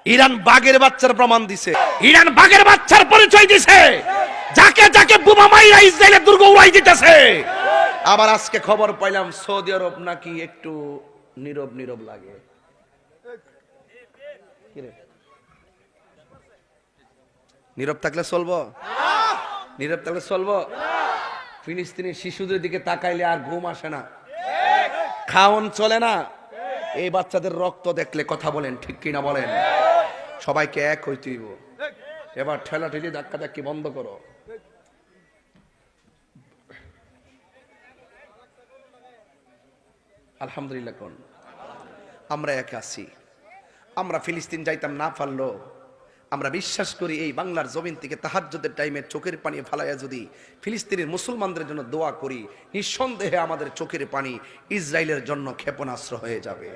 Iran বাঘের বাচ্চার প্রমাণ দিছে, ইরান বাঘের বাচ্চার পরিচয় দিছে, যাকে যাকে বোমা মাইরা ইসরায়েলের দুর্গ উড়াই দিতেছে। আবার আজকে খবর পাইলাম সৌদি আরব নাকি একটু নীরব নীরব লাগে। নীরব থাকলে চলবো? নীরব থাকলে চলবো? ফিলিস্তিনি শিশুদের দিকে তাকাইলে আর ঘুম আসে না, খাওন চলে না। এই বাচ্চাদের রক্ত দেখলে কথা বলেন, ঠিক কিনা বলেন? সবাইকে এক হইতে হইব। এবার ঠেলা ঠেলি ধাক্কা ধাক্কি বন্ধ করো। আলহামদুলিল্লাহ কোন আমরা এক আছি। আমরা ফিলিস্তিন যাইতাম না পারলো, আমরা বিশ্বাস করি এই বাংলার জমিন থেকে তাহাজ্জুদের টাইমে চোখের পানি ফালাইয়া যদি ফিলিস্তিনের মুসলমানদের জন্য দোয়া করি, নিঃসন্দেহে আমাদের চোখের পানি ইসরায়েলের জন্য ক্ষেপণাস্ত্র হয়ে যাবে।